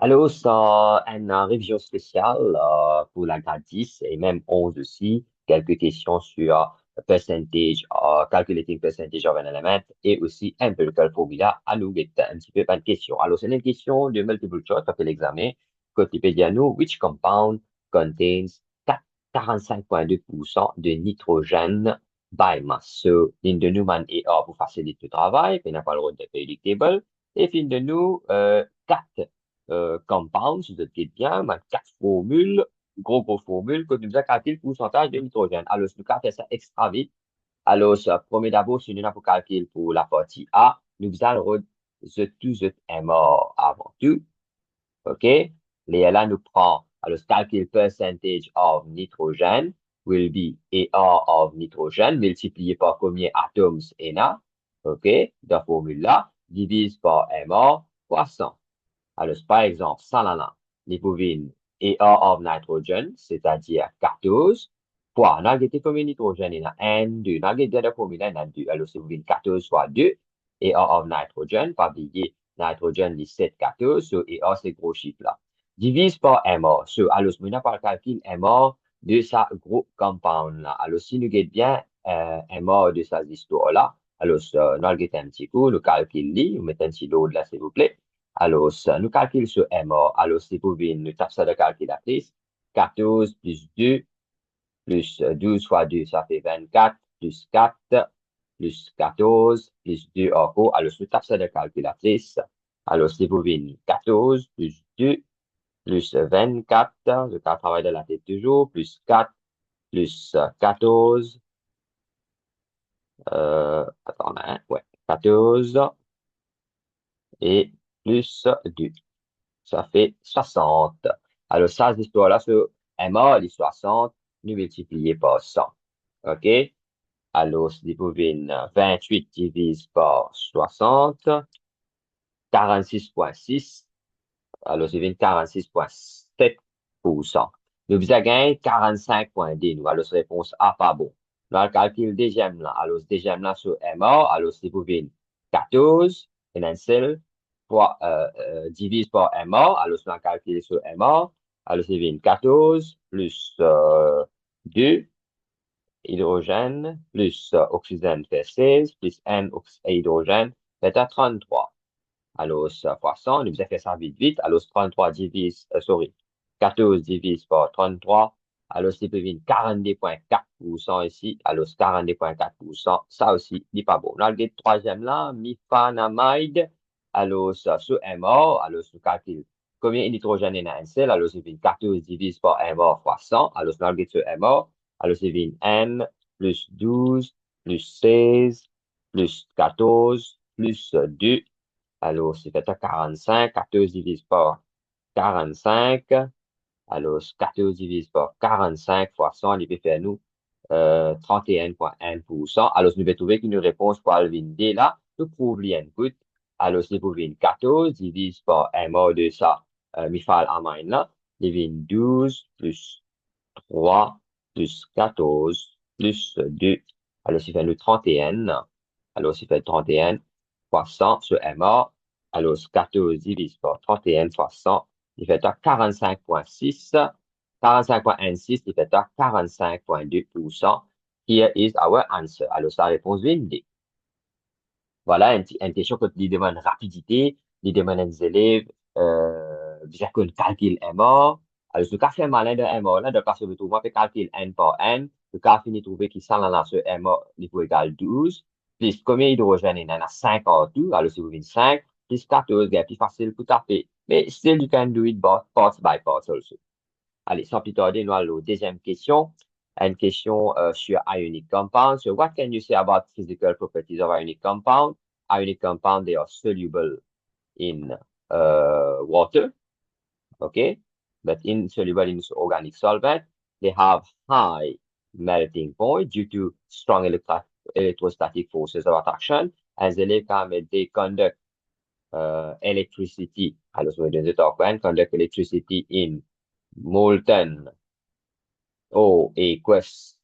Alors, ça, une révision spéciale pour la grade 10 et même 11 aussi. Quelques questions sur percentage, calculating percentage of an element et aussi empirical formula. À nous, un petit peu pas de questions. Alors, c'est une question de multiple choice, ça fait l'examen. Wikipédia nous, which compound contains 45,2% de nitrogène by mass? So, in de nous, man, et A pour faciliter le travail, puis on n'a pas le droit de periodic table. Et fin de nous, 4 compounds, vous êtes bien, mais 4 formules, gros formules, que nous avons calculé le pourcentage de nitrogène. Alors, si nous calculons ça extra vite, alors, premier d'abord, si nous avons calculé pour la partie A, nous allons the tout, the MR avant tout, OK? Les là, nous prend, alors, calcul percentage of nitrogen will be AR of nitrogen multiplié par combien atoms NA, OK? Dans la formule là, divise par MR fois 100. Alors, par exemple, ça là, nous pouvons AR of nitrogen, c'est-à-dire 14, fois, on a gagné combien de nitrogène, il y a N2, on a gagné la formule, il y a 2. Alors, si vous voulez 14 fois 2, AR of nitrogen, pas oublier, nitrogen, 17, 14, so AR, c'est gros chiffre là. Divise par MR, so, alors, si nous pas le calcul MR de sa gros compound là. Alors, si nous gagnons bien MR de sa histoire là, alors, nous avons un petit coup, nous calculons, nous mettons un petit load là, s'il vous plaît. Alors, nous calculons sur MR. Alors, si vous voulez, nous tapons ça de calculatrice. 14 plus 2 plus 12 fois 2, ça fait 24 plus 4 plus 14 plus 2 encore. Alors, nous tapons ça de calculatrice. Alors, si vous voulez, 14 plus 2 plus 24, je travaille de la tête toujours, plus 4 plus 14, attends, hein, ouais, 14 et plus 2. Ça fait 60. Alors, ça, cette histoire-là, c'est MA, les 60, nous multiplié par 100. OK? Alors, si vous pouvez, 28 divise par 60, 46,6. Alors, c'est 46,7%. Nous vous avons gagné 45,2. Nous, alors, réponse A, pas bon. Nous, on calcule deuxième là. Alors, deuxième là sur MA. Alors, si vous voulez, 14, et un seul, fois, divise par MA. Alors, si on calcule sur MA. Alors, c'est 14 plus 2, hydrogène, plus oxygène fait 16, plus N hydrogène fait à 33. Alors, ça fois 100, nous avons fait ça vite, vite. Alors, 33 divise, 14 divise par 33. Alors, c'est devenu 42,4% ici. Alors, 42,4%. Ça aussi, n'est pas bon. Là, le troisième là, mifanamide. Alors, ça, sur un mort. Alors, sur calcul. Combien de nitrogène il y a un seul? Alors, c'est devenu 14 divise par un mort fois 100. Alors, là, le sur un mort. Alors, c'est devenu N plus 12 plus 16 plus 14 plus 2. Alors, c'est fait à 45. 14 divise par 45. Alors, 14 divise par 45 fois 100, il peut faire nous 31,1%. Alors, nous devons trouver une réponse pour Alvin D là. Nous prouvons l'input. Alors, c'est pour 14 divise par un mot de ça, mifal amine là. Il 12 plus 3 plus 14 plus 2. Alors, c'est fait nous 31. Alors, c'est fait 31 fois 100 sur MA. Alors, 14 divise par 31 fois 100, il fait à 45,6. 45,16, il fait à 45,2%. Here is our answer. Alors, sa réponse vient D. Voilà, une question que tu demandes rapidité, il demande aux élèves, bien qu'on calcule MA. Alors, ce cas fait malin de MA, là, de parce que vous fait calcul N par N, le cas finit de trouver qu'il s'en là sur MA, il faut égal 12, plus combien d'hydrogène il y en a 5 en tout, alors si vous voulez 5, plus 14, c'est plus facile pour taper. Mais still, you can do it parts by parts also. Allez, sans plus tarder, nous allons à la deuxième question. Une question sur ionic compound. So, what can you say about physical properties of ionic compound? Ionic compound, they are soluble in water, okay? But insoluble in organic solvent. They have high melting point due to strong electrostatic forces of attraction. As they conduct electricity, alors, conduct electricity in molten or aqueous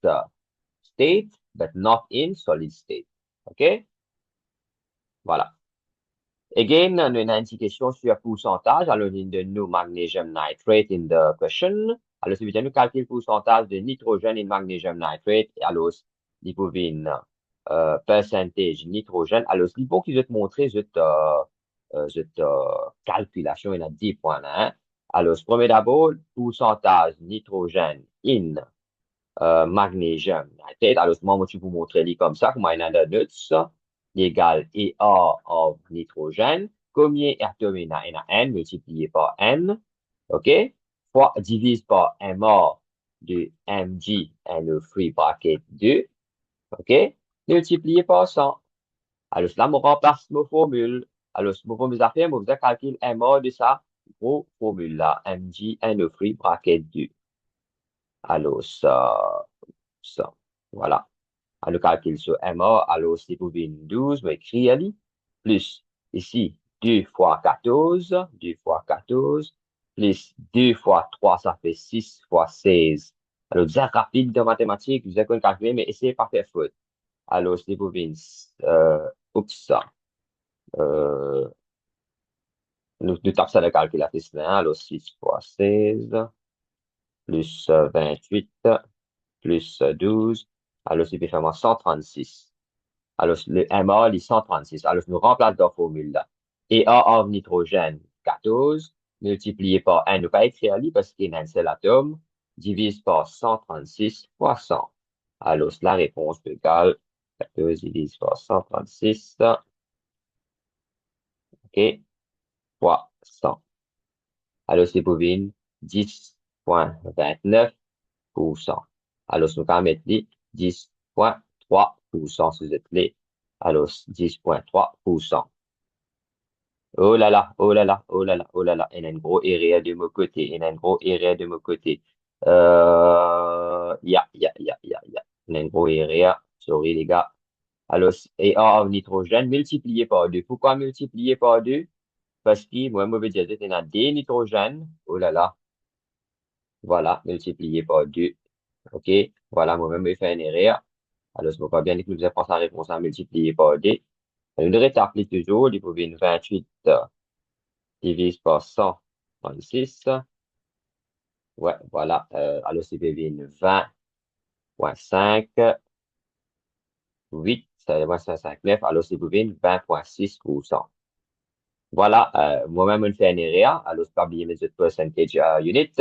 state, but not in solid state. OK? Voilà. Again, on a une indication sur pourcentage. Alors, in the new magnesium nitrate in the question. Alors, si vous nous calculer le pourcentage de nitrogène in magnesium nitrate, alors, il faut une percentage nitrogène. Alors, il faut que je te montre cette calculation, il y a 10 points là, hein. Alors, premier d'abord, pourcentage nitrogène in magnesium nitrate. Alors, moi, je vais vous montrer les comme ça, comme il y a dans notes, égale ER of nitrogène. Combien atomes il y a N multiplié par N, OK? Fois, divise par MR de Mg NO3 bracket 2, OK? Multiplié par 100. Alors, cela me remplace ma formule. Alors, ma formule affaire, je vais calculer MR de ça, gros formule là, Mg NO3 bracket 2. Alors, ça, voilà. Alors, calcul sur MA, alors c'est pour 12, mais écrit ali, plus ici 2 fois 14, 2 fois 14, plus 2 fois 3, ça fait 6 fois 16. Alors, vous êtes rapide dans mathématiques, vous êtes calculer, mais essayez pas faire faute. Alors, c'est pour 20, oups, euh, nous tapons ça le calculatrice là, alors 6 fois 16, plus 28, plus 12, alors c'est vraiment 136. Alors, le MA, il est 136. Alors, nous remplaçons dans la formule là. Et A en nitrogène, 14, multiplié par N, nous pas écrire ali parce qu'il y a un seul atome, divise par 136 fois 100. Alors, la réponse égale 14 divise par 136, OK, fois 100. Alors, c'est pour 10,29%. Alors, nous allons mettre 10,3% sur cette clé. Alors, 10,3%. Oh là là, oh là là, oh là là, oh là là. Il y a un gros erreur de mon côté. Il y a un gros erreur de mon côté. Ya. Il y a un gros erreur. Sorry, les gars. Alors, et en nitrogène multiplié par 2. Pourquoi multiplier par 2? Parce que, moi, je vais dire, il y a des nitrogènes. Oh là là. Voilà, multiplié par 2. OK? Voilà, moi-même, je fais une erreur. Alors, je ne pas bien que nous avons la réponse à multiplier par 2. Une rétablit toujours, il faut une 28 divise par 136. Ouais, voilà. Alors, c'est devenu 20,5, 8, ça va 5,9. Alors, c'est devenu 20,6%. Voilà, moi-même, je fais une erreur. Alors, c'est pas oublier mes autres percentage units.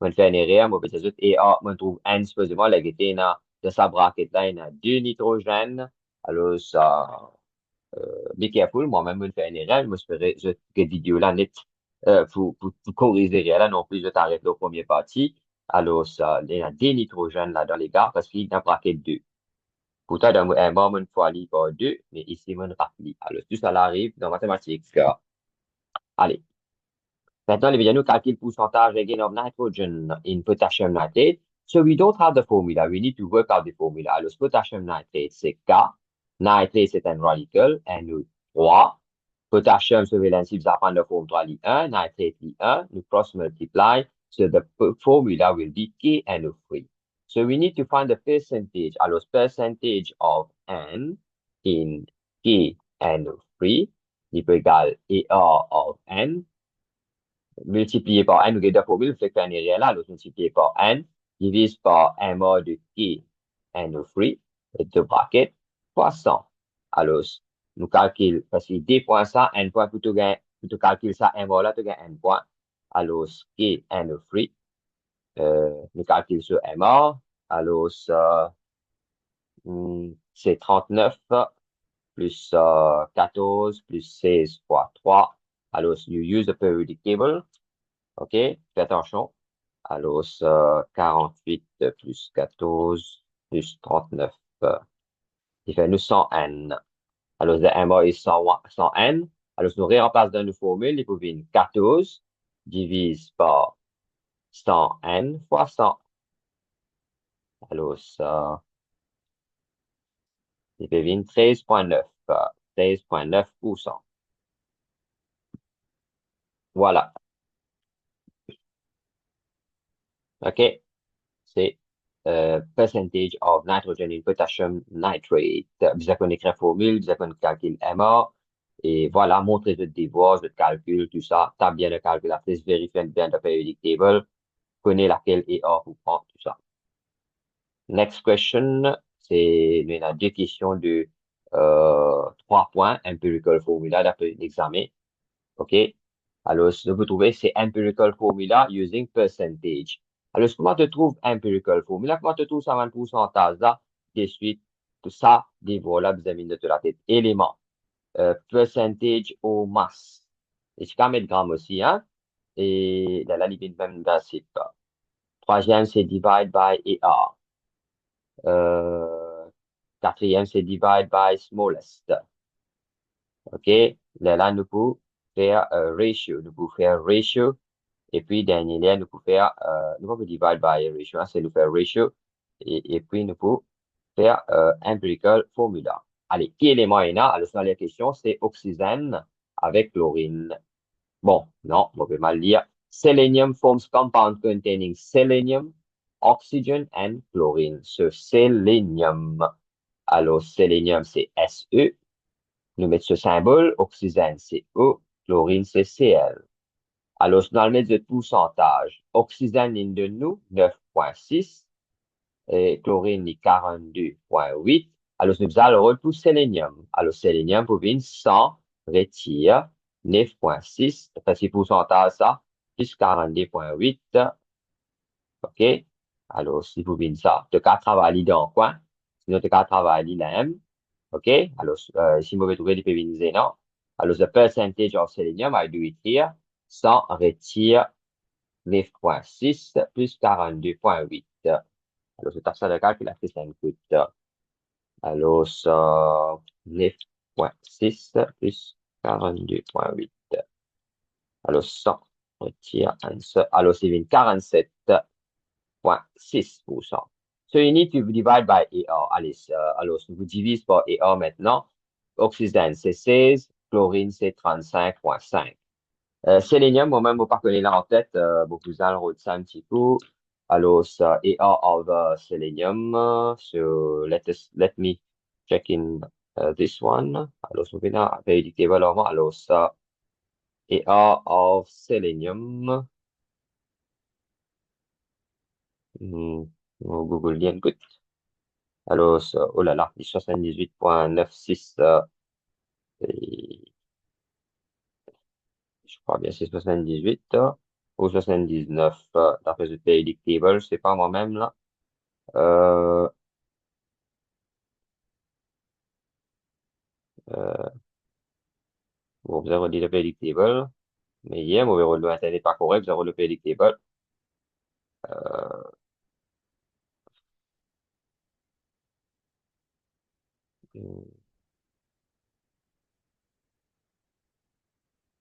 Je fais une erreur, moi, peut être et je trouve N, supposément, la gaieté, de sa bracket là, il y a 2 nitrogènes. Alors, ça, be careful, moi-même, je fais une erreur. Je me suis fait, cette vidéo là, net, pour corriger l'erreur là, non plus, je t'arrête le premier partie. Alors, ça, il y a des nitrogènes là dans les gars parce qu'il y a un bracket 2. Pourtant, dans un moment, il faut aller par 2, mais ici, on rappelle. Alors, tout ça arrive dans mathématiques. Allez. Maintenant, les nous calculent pourcentage again of nitrogen in potassium nitrate. So we don't have the formula. We need to work out the formula. Alors, potassium nitrate, c'est K. Nitrate, c'est un radical, NO3. Potassium, c'est l'enzyme qui prend la forme 3 Li1, nitrate Li1, nous cross multiply. So the formula will be KNO3. So we need to find the percentage. Alors, percentage of N in KNO3 il peut égal ER of N multiplié par n, nous avons deux formules, fait qu'un est réel là, alors multiplié par n, divise par MA de T, n au free, et deux brackets, fois 100. Alors, nous calculons, parce que D point ça, n point, plutôt calculer ça, MA là, tu gagnes n point. Alors, K, n au free, nous calculons sur MA, alors, c'est 39 plus 14 plus 16 fois 3. Alors, you use the periodic table. OK? Fais attention. Alors, ça, 48 plus 14 plus 39. Il fait nous 100 N. Alors, le MA est 100 N. Alors, si nous remplaçons dans nos formules, il faut venir 14 divise par 100 N fois 100. Alors, ça, il fait venir 13,9. 13,9%. Voilà. OK? C'est percentage of nitrogen in potassium nitrate. Vous avez écrit la formule, vous avez calculé MA. Et voilà, montrez votre devoir, votre calcul, tout ça. Tape bien la calculatrice, vérifiez bien le periodic table, connais laquelle est hors ou prend, tout ça. Next question, c'est il y a deux questions de 3 points, empirical formula d'après l'examen. OK? Alors, ce que vous trouvez, c'est empirical formula using percentage. Alors, comment tu trouves empirical formula? Comment tu trouves ça en pourcentage là? De suite, tout ça, des voilà, vous avez mis de la tête. Élément, percentage au masse. Et c'est quand même gramme aussi, hein? Et la limite même principe. Troisième, c'est divide by AR. Quatrième, c'est divide by smallest. OK? Là, nous pouvons faire ratio. Nous pouvons faire ratio. Et puis, dernier lien, nous pouvons faire, nous pouvons divide by ratio. Hein, c'est nous faire ratio. Et puis, nous pouvons faire empirical formula. Allez, qui élément est là? Alors, dans les questions, c'est oxygène avec chlorine. Bon, non, on peut mal lire. Selenium forms compound containing selenium, oxygen and chlorine. So, selenium. Alors, selenium, c'est Se. Nous mettons ce symbole. Oxygène, c'est O. Chlorine, c'est Cl. Alors, dans le mettre de pourcentage, oxygène ligne de nous, 9,6 et chlorine, 42,8. Alors, nous allons le pour sélénium. Alors, sélénium, pour une 100, retire 9,6. Enfin, c'est pourcentage, ça, plus 42,8. OK? Alors, si vous venez ça, tu as travailler dans le coin. Sinon, tu as travailler là. OK? Alors, si vous trouver les pérenniser, non? Alors, the percentage of selenium, I do it here. 100 retire 9,6 plus 42,8. Alors, je tape ça de calculatrice, ça me coûte. Alors, ça, 9,6 plus 42,8. Alors, 100 retire 1. Alors, c'est 47,6%. So, you need to divide by AR. Allez, alors, si vous divisez par AR maintenant, oxygène, c'est 16, chlorine, c'est 35,5. Sélénium, moi-même, je ne pas connais là en tête, beaucoup de gens ça un petit peu. Alors, ça, AR of selenium. So, let me check in this one. Alors, je vais là, periodic table, alors, ça, AR of selenium. Hmm, Google lien, good. Alors, ça, oh là là, 78,96, je crois bien c'est 78, ou 79, d'après le periodic table, c'est pas moi-même, là. Euh, euh, bon, vous avez dit le periodic table, mais hier, vous avez le internet pas correct, vous avez le periodic table. Euh,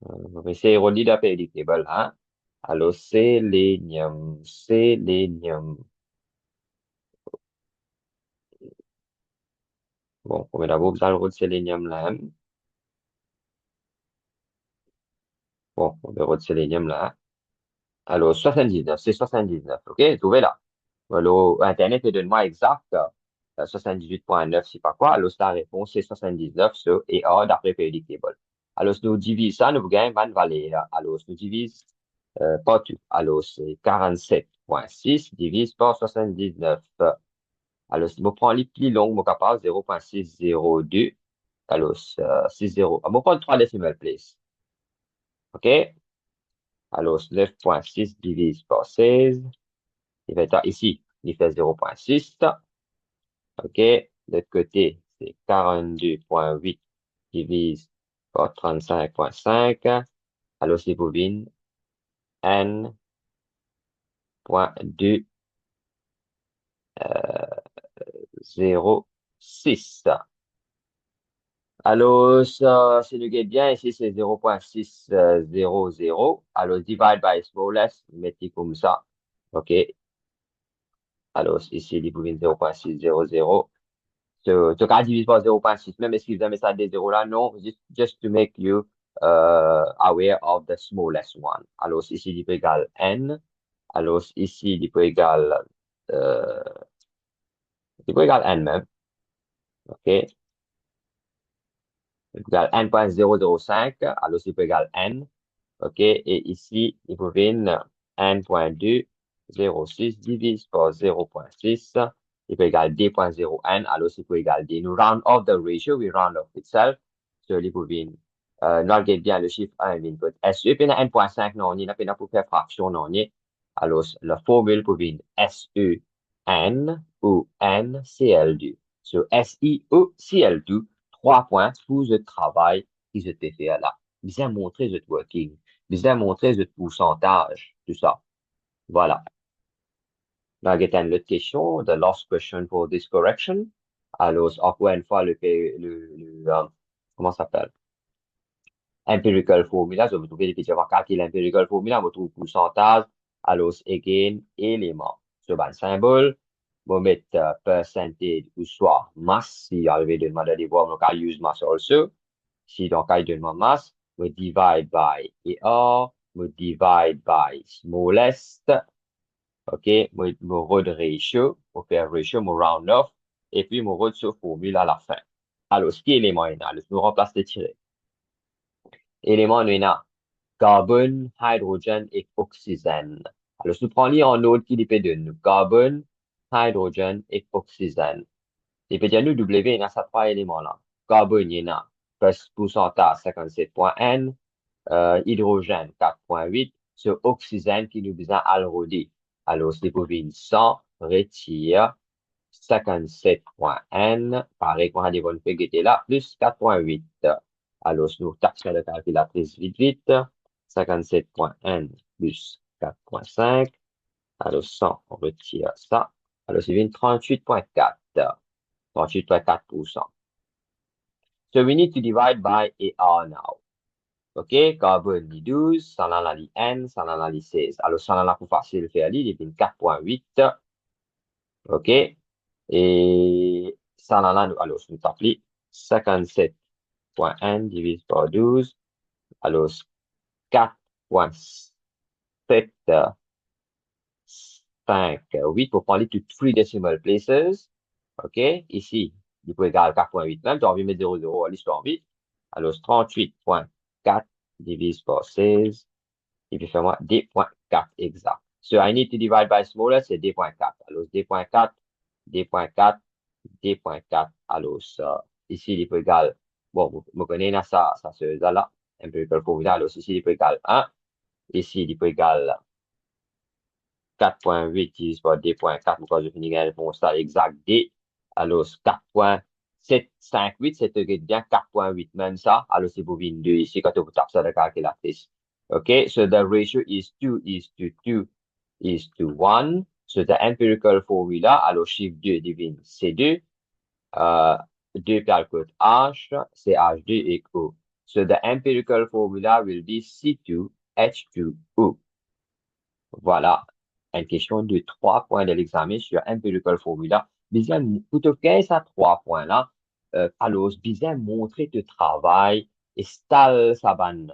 vous essayez de relire le periodic table, hein? Alors, sélénium, sélénium. Bon, comme d'abord, vous avez le sélénium là, hein? Bon, on verra le sélénium là, hein? Alors, 79, c'est 79, OK? Trouvez là. Alors, Internet te donne-moi exact, 78,9, c'est pas quoi. Alors, la réponse, c'est 79 sur et A d'après periodic table. Alors, si nous divisons ça, nous gagnons 20 valeurs, là. Alors, si nous divisons par tout. Alors, c'est 47,6 divise par 79. Alors, si je prends les plus longs, je capable 0,602. Alors, 60. Je prends 3 decimal places. OK? Alors, 9,6 divise par 16. Il va être ici, il fait 0,6. OK? De l'autre côté, c'est 42,8 divise par 35,5. Alors, si vous venez, N,206. Alors, ça, c'est le guide bien. Ici, c'est 0,600. Alors, divide by smallest, mettez comme ça. OK. Alors, ici, vous venez 0,600. So, tu as divisé par 0,6, même si vous avez ça des zéros là, non, just to make you aware of the smallest one. Alors, ici, il peut égal n. Alors, ici, euh, il peut égal n même. OK? égale n.005, alors c'est égal n. OK, et ici, il faut venir n.206 divise par 0.6, il peut égal d.0n, alors c'est égal d. Nous round off the ratio, we round off itself. So, il faut venir, nous regardons bien le chiffre 1, input. SE, puis n.5, non, on a pour faire fraction, non, alors, la formule pour venir SE, n ou n CL2. So, SI ou CL2, 3 points pour le travail qui se fait là. Bien montrer le working. Bien montrer le pourcentage, tout ça. Voilà. Now, get une autre question, the last question for this correction. Alors, encore une fois, comment ça s'appelle? Empirical formula, je vais vous trouver les petits calculer l'empirical formula, vous trouvez pourcentage, alors, again, élément. Sur le symbole, vous mettez percentage ou soit masse, si vous avez demandé de voir, vous use mass also. Si donc, I demande masse, we divide by AR, we divide by smallest, OK, we road ratio, pour faire ratio, we round off, et puis we road sur formule à la fin. Alors, ce qui est élément N, alors, nous remplace les tirés. Élément N, carbone, hydrogène et oxygène. Alors, si nous prenons en autre qui dépend de nous, carbone, hydrogène et oxygène. Et puis, nous, W, il y a ces trois éléments-là. Carbone, il y a pourcentage 57.N, hydrogène 4.8, sur oxygène qui nous besoin à le roder. Alors, c'est pour une 100, retire 57.N, pareil qu'on a des bonnes figures là, plus 4.8. Alors, nous taxons la calculatrice vite, vite. 57.N plus 4.5. Alors, 100, on retire ça. Alors, c'est une 38.4. 38.4%. So, we need to divide by AR now. OK, carbone li 12, sanala li N, sanala li 16. Alors, sanala pour facile faire li, il est 4.8. OK, et sanala, alors, nous t'appelons 57.N divisé par 12. Alors, 4.7, 5, 8 pour prendre les toutes three decimal places. OK, ici, il peut égaler 4.8 même, tu as envie de mettre 0,0 à l'histoire vite. Alors, 38.4 divisé par 16. Et puis, fais-moi D.4 exact. So, I need to divide by smaller, c'est D.4. Alors, D.4, D.4, D.4. Alors, ça, ici, il peut égal, bon, vous connaissez ça, c'est ça là, empirical formula. Alors, ici, il peut égal 1. Ici, il peut égal 4.8 divisé par D.4. Pourquoi je finis la réponse là, exact D. Alors, 4.758, c'est bien 4.8 même ça. Alors, c'est pour 22 ici, quand vous tapez ça dans la calculatrice. Okay, so the ratio is 2 is to 2 is to 1. So the empirical formula, alors chiffre 2 divine C2, 2 par code H, c'est H2 equal. So the empirical formula will be C2H2O. Voilà, une question de 3 points de l'examen sur empirical formula. Bien, pour te faire ça 3 points là, alors, bien montrer ton travail, installe sa bonne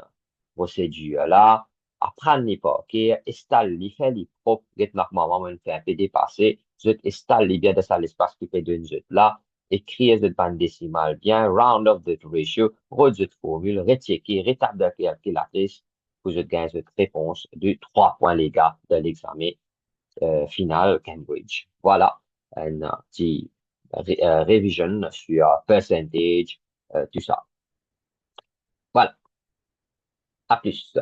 procédure là, apprendre pas, ok, installe les fait les propres, get normalement, on fait un peu dépasser, je installe les bien de ça l'espace qui fait d'une zut là, écrire cette bande décimale bien, round off the ratio, rejet formule, rechecker, rétablir la calculatrice, pour je gagne cette réponse de 3 points les gars de l'examen final Cambridge. Voilà, un petit revision sur percentage, tout ça. Voilà, à plus.